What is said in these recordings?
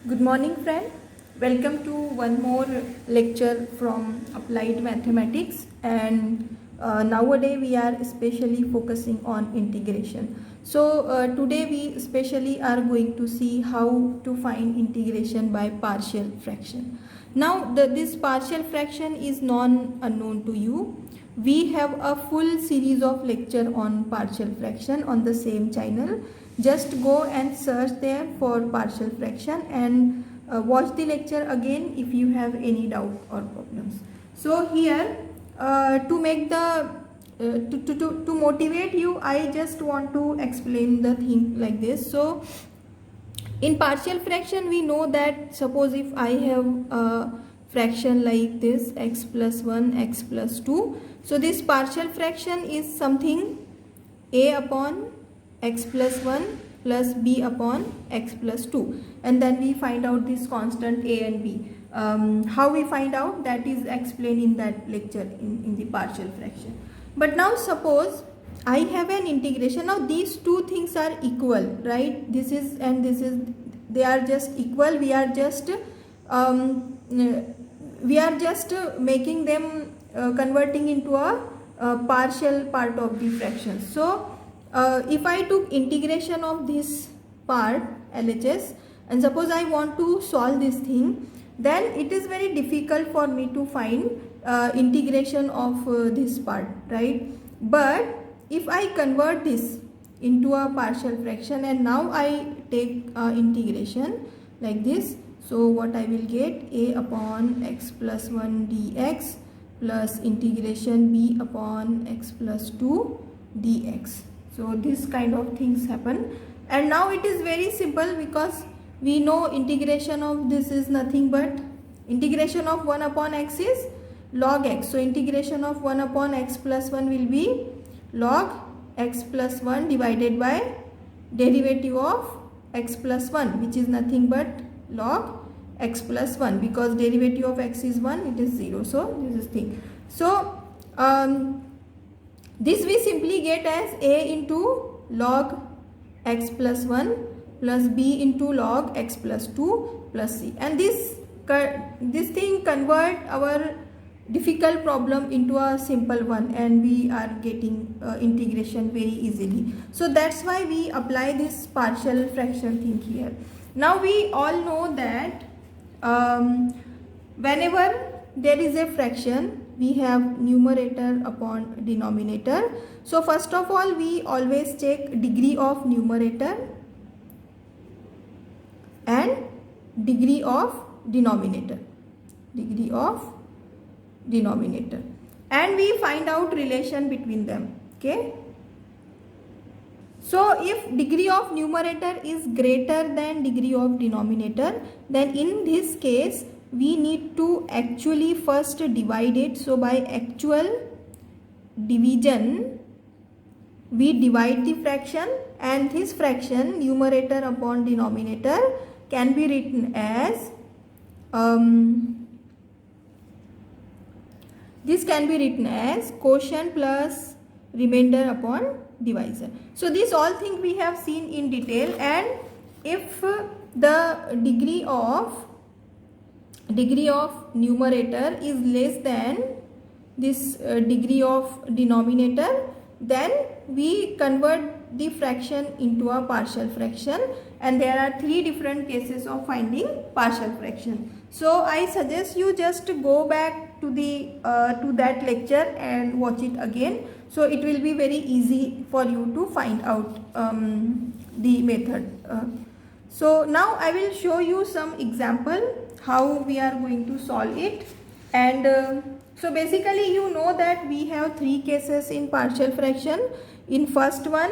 Good morning, friend. Welcome to one more lecture from Applied Mathematics, and nowadays we are especially focusing on integration. Today we especially are going to see how to find integration by partial fraction. Now this partial fraction is non-unknown to you. We have a full series of lecture on partial fraction on the same channel. Just go and search there for partial fraction and watch the lecture again if you have any doubt or problems. So here to make the to motivate you, I just want to explain the thing like this. So in partial fraction we know that suppose if I have a fraction like this, x plus 1 x plus 2, so this partial fraction is something a upon x plus 1 plus b upon x plus 2, and then we find out this constant a and b. How we find out, that is explained in that lecture in the partial fraction. But now suppose I have an integration. Now these two things are equal, right? This is and this is, they are just equal. We are just making them converting into a partial part of the fraction. So if I took integration of this part LHS, and suppose I want to solve this thing, then it is very difficult for me to find integration of this part, right? But if I convert this into a partial fraction and now I take integration like this, so what I will get, a upon x plus 1 dx plus integration b upon x plus 2 dx. So this kind of things happen, and now it is very simple because we know integration of this is nothing but integration of 1 upon x is log x. So integration of 1 upon x plus 1 will be log x plus 1 divided by derivative of x plus 1, which is nothing but log x plus 1, because derivative of x is 1, it is 0. So this is thing. So this we simply get as a into log x plus 1 plus b into log x plus 2 plus c, and this thing convert our difficult problem into a simple one, and we are getting integration very easily. So that's why we apply this partial fraction thing here. Now we all know that whenever there is a fraction, we have numerator upon denominator. So first of all, we always check degree of numerator and degree of denominator, and we find out relation between them. Okay, so if degree of numerator is greater than degree of denominator, then in this case we need to actually first divide it. So by actual division we divide the fraction, and this fraction numerator upon denominator can be written as this can be written as quotient plus remainder upon divisor. So this all thing we have seen in detail, and if the degree of numerator is less than this degree of denominator, then we convert the fraction into a partial fraction, and there are three different cases of finding partial fraction. So I suggest you just go back to the to that lecture and watch it again, so it will be very easy for you to find out the method. So now I will show you some example how we are going to solve it. And so basically you know that we have three cases in partial fraction. In first one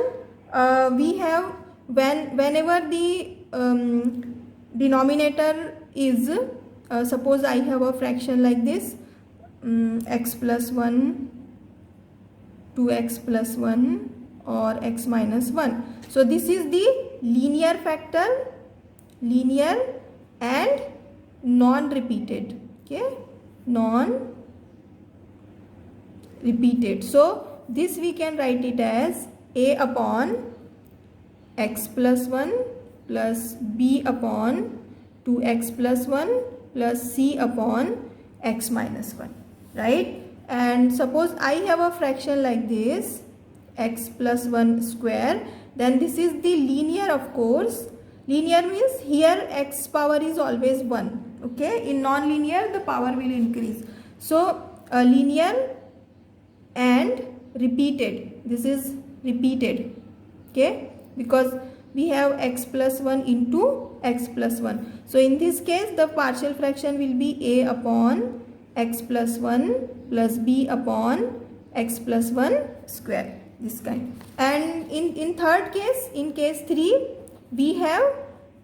we have whenever the denominator is suppose I have a fraction like this, x plus 1, 2x plus 1 or x minus 1. So this is the linear factor, linear and non-repeated. Okay, non-repeated. So this we can write it as a upon x plus 1 plus b upon 2x plus 1 plus c upon x minus 1, right? And suppose I have a fraction like this, x plus 1 square, then this is the linear, of course. Linear means here x power is always 1, okay? In non-linear the power will increase. So linear and repeated, this is repeated, okay, because we have x plus 1 into x plus 1. So in this case the partial fraction will be a upon x plus 1 plus b upon x plus 1 square, this kind. And in third case, in case 3, we have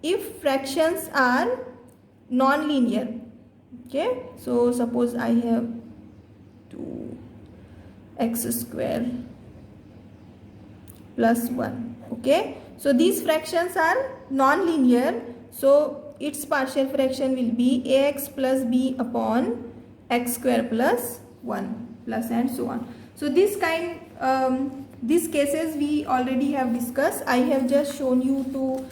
if fractions are non-linear, okay. So suppose I have 2x square plus 1, okay. So these fractions are non-linear, so its partial fraction will be ax plus b upon x square plus 1 plus and so on. So this kind, these cases we already have discussed. I have just shown you to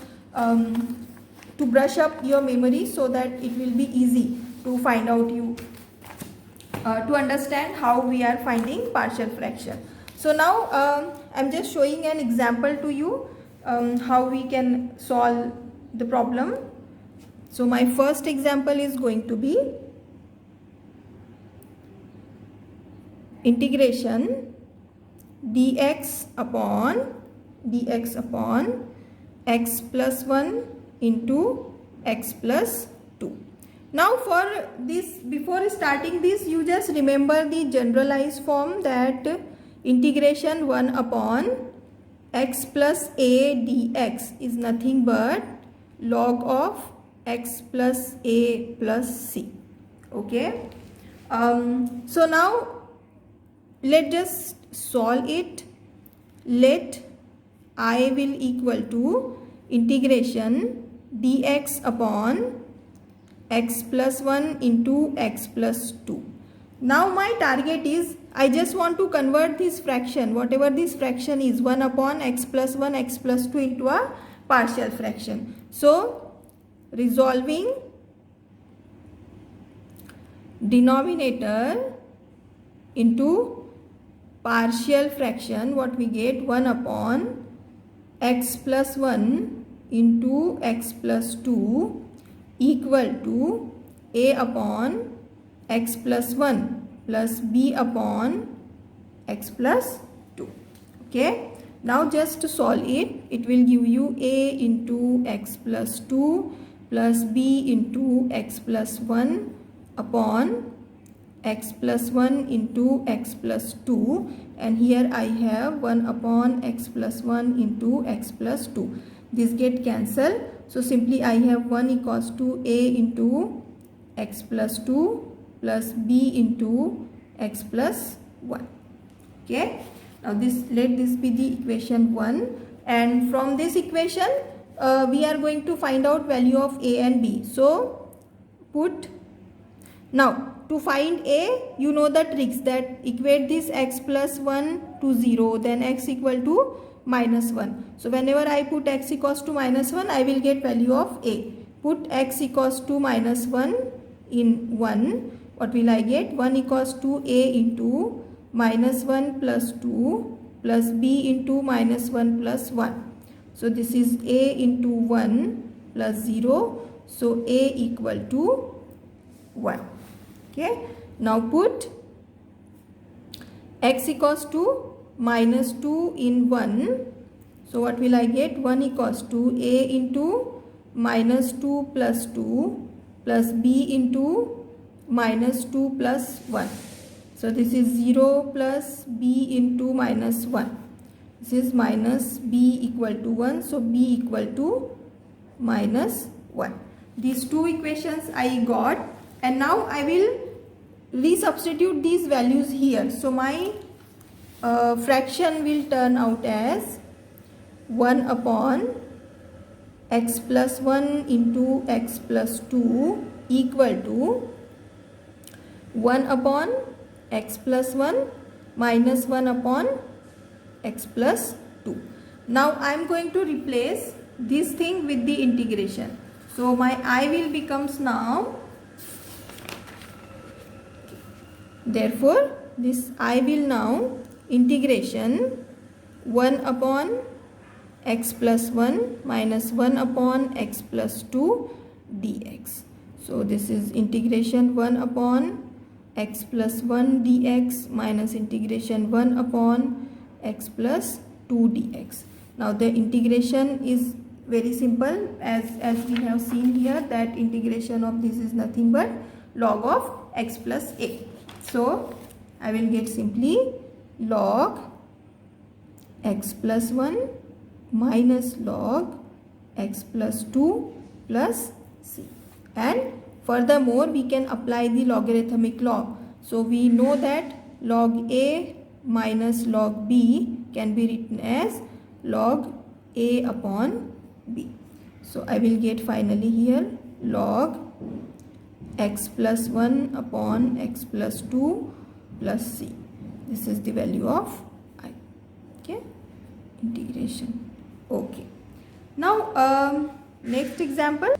brush up your memory so that it will be easy to find out to understand how we are finding partial fraction. So now I am just showing an example to you how we can solve the problem. So my first example is going to be integration dx upon x plus 1 into x plus 2. Now for this, before starting this, you just remember the generalized form, that integration 1 upon x plus a dx is nothing but log of x plus a plus c, okay. So now let's just solve it. Let I will equal to integration dx upon x plus 1 into x plus 2. Now my target is, I just want to convert this fraction, whatever this fraction is, 1 upon x plus 1, x plus 2, into a partial fraction. So resolving denominator into partial fraction, what we get, 1 upon x plus 1 into x plus 2 equal to a upon x plus 1 plus b upon x plus 2, okay. Now just to solve it, it will give you a into x plus 2 plus b into x plus 1 upon x plus 1 into x plus 2, and here I have 1 upon x plus 1 into x plus 2. This get cancelled, so simply I have 1 equals to a into x plus 2 plus b into x plus 1, okay. Now let this be the equation 1, and from this equation we are going to find out value of a and b. So put, now to find a, you know the tricks, that equate this x plus 1 to 0, then x equal to minus 1. So whenever I put x equals to minus 1, I will get value of a. Put x equals to minus 1 in 1, what will I get? 1 equals to a into minus 1 plus 2 plus b into minus 1 plus 1. So this is a into 1 plus 0, so a equal to 1. Okay, now put x equals to minus 2 in 1. So what will I get? 1 equals to a into minus 2 plus 2 plus b into minus 2 plus 1. So this is 0 plus b into minus 1. This is minus b equal to 1. So b equal to minus 1. These two equations I got, and now I will resubstitute these values here. So my fraction will turn out as 1 upon x plus 1 into x plus 2 equal to 1 upon x plus 1 minus 1 upon x plus 2. Now I am going to replace this thing with the integration. So my I will becomes now, therefore this I will now integration 1 upon x plus 1 minus 1 upon x plus 2 dx. So this is integration 1 upon x plus 1 dx minus integration 1 upon x plus 2 dx. Now the integration is very simple, as we have seen here that integration of this is nothing but log of x plus a. So I will get simply log x plus 1 minus log x plus 2 plus c. And furthermore we can apply the logarithmic law. So we know that log a minus log b can be written as log a upon b. So I will get finally here log x plus 1 upon x plus 2 plus c. This is the value of I. Okay, integration. Okay, now next example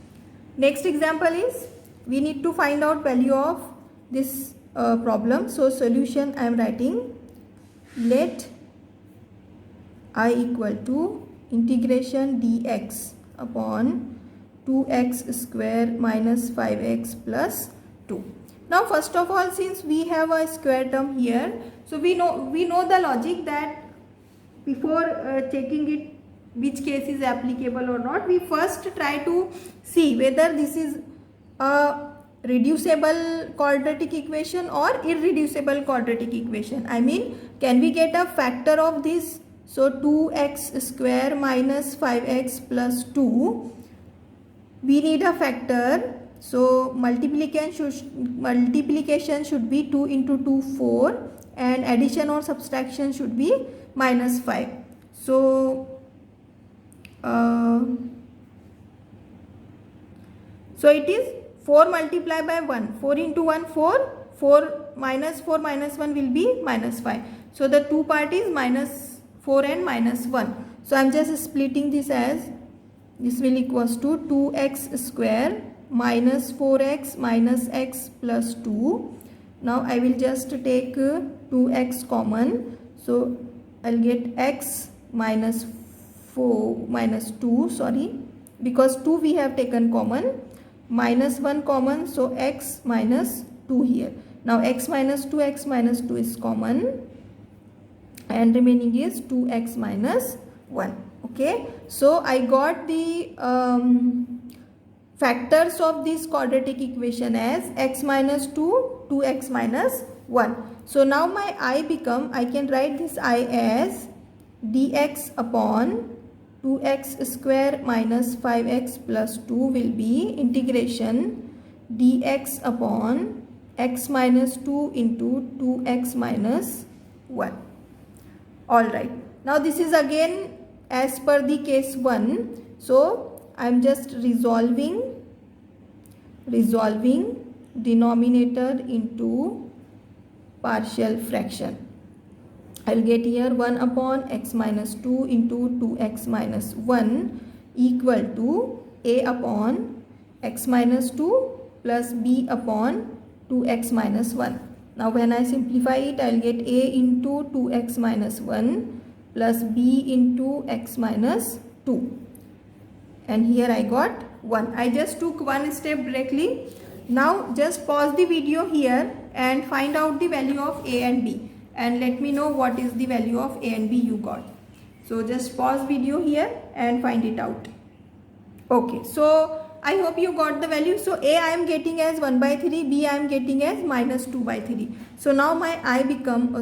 is we need to find out value of this problem. So solution I am writing, let I equal to integration dx upon 2x square minus 5x plus 2. Now first of all, since we have a square term here, so we know the logic that before checking it which case is applicable or not, we first try to see whether this is a reducible quadratic equation or irreducible quadratic equation. I mean, can we get a factor of this? So 2x square minus 5x plus 2, we need a factor. So multiplication should be 2 into 2 4, and addition or subtraction should be minus 5. So so it is 4 multiplied by 1, 4 into 1 4, 4 minus 1 will be minus 5. So the two part is minus 4 and minus 1. So I am just splitting this as, this will equals to 2x square minus 4x minus x plus 2. Now I will just take 2x common. So I will get x minus 2, sorry, because 2 we have taken common, minus 1 common, so x minus 2 here. Now x minus 2 is common, and remaining is 2x minus 1. Okay, so I got the factors of this quadratic equation as x minus 2, 2x minus 1. So now my I can write this I as dx upon 2x square minus 5x plus 2 will be integration dx upon x minus 2 into 2x minus 1. Alright, now this is again as per the case 1. So I am just resolving denominator into partial fraction. I will get here 1 upon x minus 2 into 2x minus 1 equal to a upon x minus 2 plus b upon 2x minus 1. Now when I simplify it, I will get a into 2x minus 1 plus b into x minus 2. And here I got 1. I just took one step directly. Now just pause the video here and find out the value of a and b. And let me know what is the value of a and b you got. So just pause video here and find it out. Okay, so I hope you got the value. So a I am getting as 1 by 3, b I am getting as minus 2 by 3. So now my I become,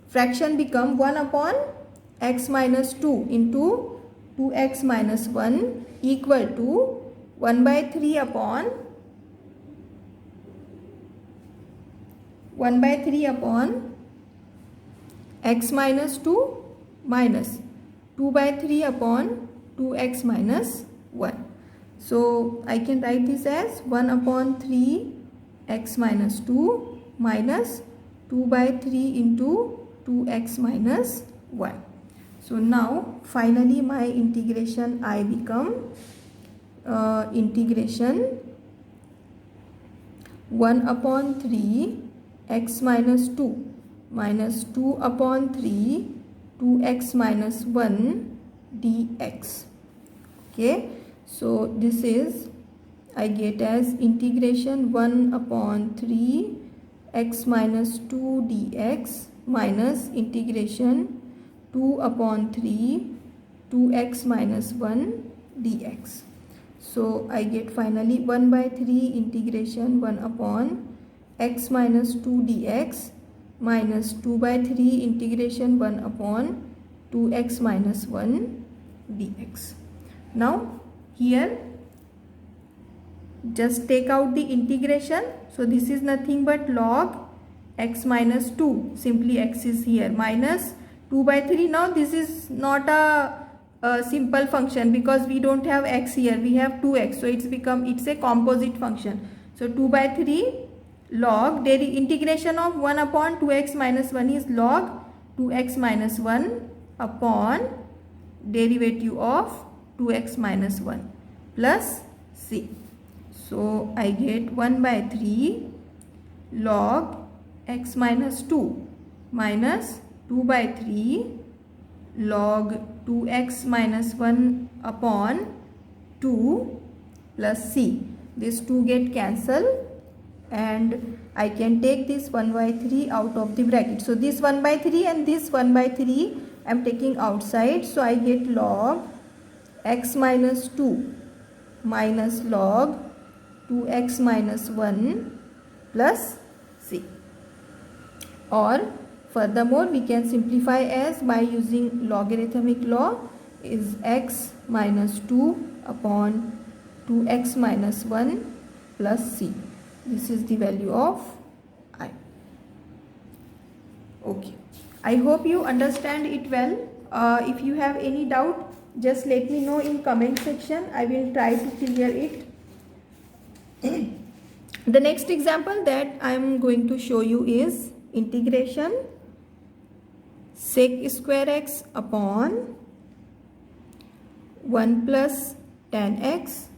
fraction become 1 upon x minus 2 into 2x minus 1 equal to 1 by 3 upon 1 by 3 upon x minus 2 minus 2 by 3 upon 2x minus 1. So I can write this as 1 upon 3 x minus 2 minus 2 by 3 into 2x minus 1. So now finally my integration I become integration 1 upon 3 x minus 2 minus 2 upon 3 2x minus 1 dx. Okay, so this is I get as integration 1 upon 3 x minus 2 dx minus integration 2 upon 3 2x minus 1 dx. So I get finally 1 by 3 integration 1 upon x minus 2 dx minus 2 by 3 integration 1 upon 2x minus 1 dx. Now here just take out the integration. So this is nothing but log x minus 2, simply x is here, minus 2 by 3. Now this is not a simple function because we don't have x here, we have 2x, so it's a composite function. So 2 by 3 log integration of 1 upon 2x minus 1 is log 2x minus 1 upon derivative of 2x minus 1 plus c. So I get 1 by 3 log x minus 2 minus 2 by 3 log 2x minus 1 upon 2 plus c. These 2 get cancelled and I can take this 1 by 3 out of the bracket. So this 1 by 3 and this 1 by 3 I am taking outside. So I get log x minus 2 minus log 2x minus 1 plus c. Or furthermore we can simplify as by using logarithmic law is x minus 2 upon 2x minus 1 plus c. This is the value of I. Okay, I hope you understand it well. If you have any doubt, just let me know in comment section. I will try to clear it. The next example that I am going to show you is integration sec square x upon 1 plus tan x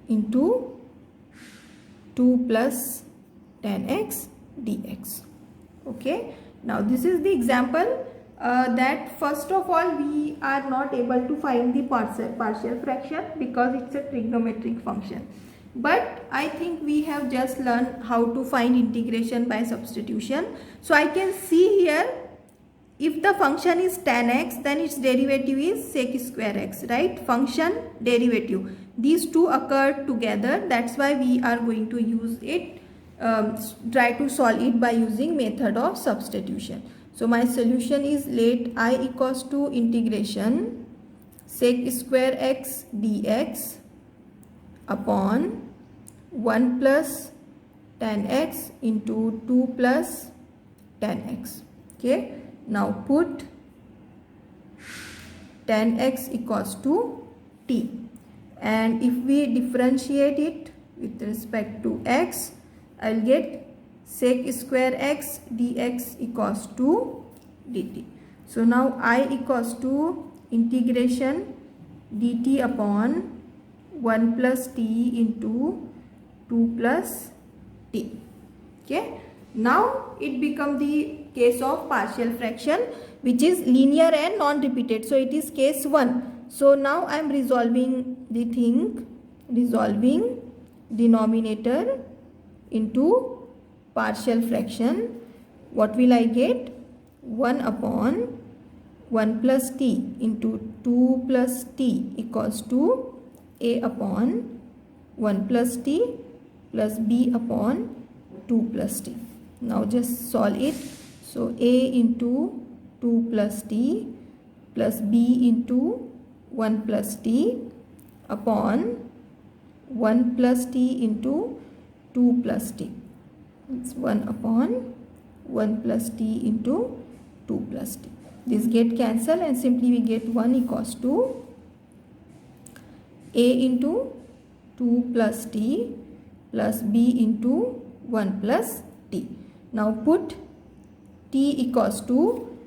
into 2 plus tan x dx. Okay, now this is the example that first of all we are not able to find the partial fraction because it's a trigonometric function. But I think we have just learned how to find integration by substitution. So I can see here if the function is tan x, then its derivative is sec square x, right? Function derivative. These two occur together. That's why we are going to use it, try to solve it by using method of substitution. So my solution is let I equals to integration sec square x dx upon 1 plus tan x into 2 plus tan x. Okay, now put tan x equals to t, and if we differentiate it with respect to x, I will get sec square x dx equals to dt. So now I equals to integration dt upon 1 plus t into 2 plus t. Okay, now it becomes the case of partial fraction which is linear and non-repeated. So it is case 1. So now I am resolving the thing, resolving denominator into partial fraction. What will I get? 1 upon 1 plus t into 2 plus t equals to a upon 1 plus t plus b upon 2 plus t. Now just solve it. So a into 2 plus t plus b into 1 plus t upon 1 plus t into 2 plus t. It's 1 upon 1 plus t into 2 plus t. This get cancelled and simply we get 1 equals to a into 2 plus t plus b into 1 plus t. Now put t equals to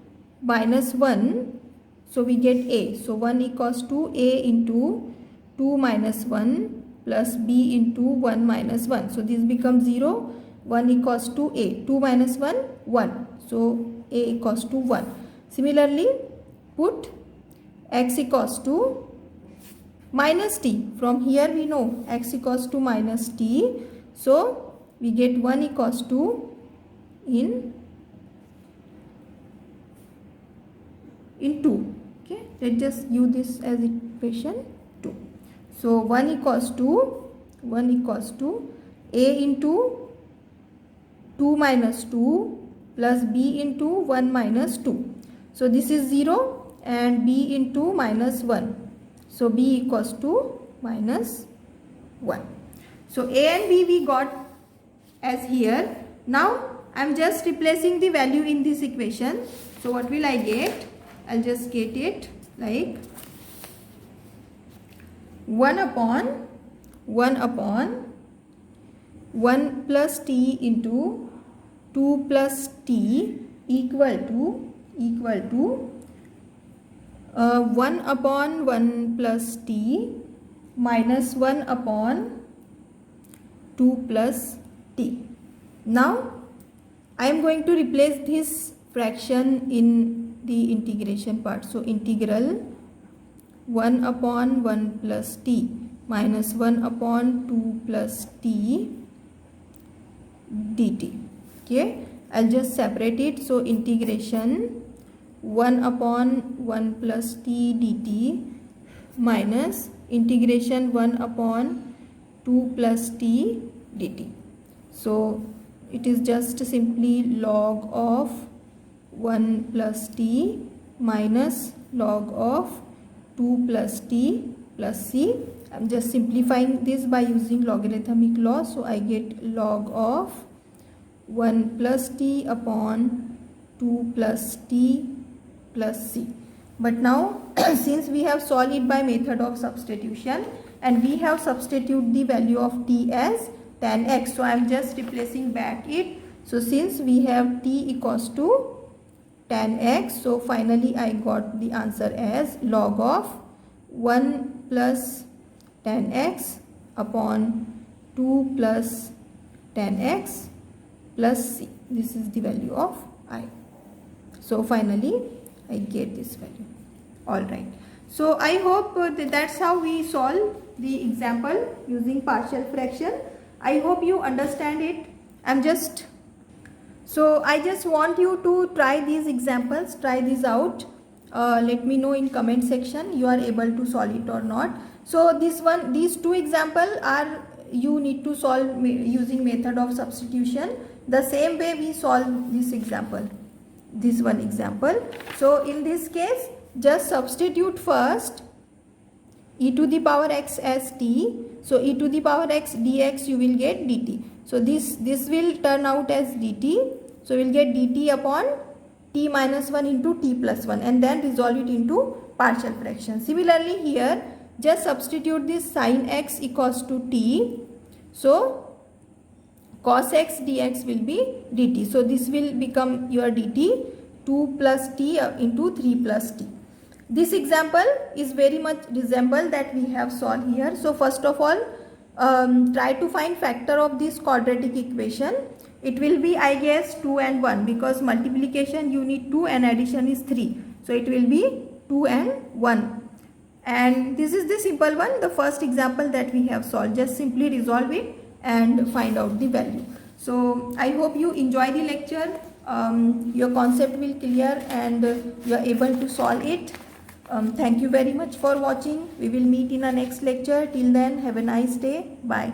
minus 1, so we get a. So 1 equals to a into 2 minus 1 plus b into 1 minus 1. So this becomes 0. 1 equals to a. 2 minus 1, 1. So a equals to 1. Similarly, put x equals to minus t. From here we know x equals to minus t. So we get 1 equals to in 2. Okay, let's just use this as equation 2. So 1 equals to a into 2 minus 2 plus b into 1 minus 2. So this is 0 and b into minus 1. So b equals to minus 1. So a and b we got as here. Now I am just replacing the value in this equation. So what will I get? I'll just get it like 1 upon 1 plus t into 2 plus t equal to 1 upon 1 plus t minus 1 upon 2 plus t. Now I am going to replace this fraction in the integration part. So integral 1 upon 1 plus t minus 1 upon 2 plus t dt. Okay, I'll just separate it. So integration 1 upon 1 plus t dt minus integration 1 upon 2 plus t dt. So it is just simply log of 1 plus t minus log of 2 plus t plus c. I'm just simplifying this by using logarithmic law. So I get log of 1 plus t upon 2 plus t plus c. But now since we have solved it by method of substitution and we have substituted the value of t as tan x. So I am just replacing back it. So since we have t equals to tan x, so finally I got the answer as log of 1 plus tan x upon 2 plus tan x plus c. This is the value of I. So finally I get this value. Alright. So I hope that's how we solve the example using partial fraction. I hope you understand it. I just want you to try these examples, try these out. Let me know in comment section you are able to solve it or not. So these two examples are you need to solve using method of substitution. The same way we solve this example, this one example. So in this case, just substitute first e to the power x as t. So e to the power x dx you will get dt. So this will turn out as dt. So we will get dt upon t minus 1 into t plus 1 and then resolve it into partial fraction. Similarly here just substitute this sin x equals to t. So cos x dx will be dt. So this will become your dt 2 plus t into 3 plus t. This example is very much resemble that we have solved here. So first of all try to find factor of this quadratic equation. It will be I guess 2 and 1 because multiplication you need 2 and addition is 3. So it will be 2 and 1. And this is the simple one, the first example that we have solved. Just simply resolve it and find out the value. So I hope you enjoy the lecture. Your concept will clear and you are able to solve it. Thank you very much for watching. We will meet in our next lecture. Till then, have a nice day. Bye.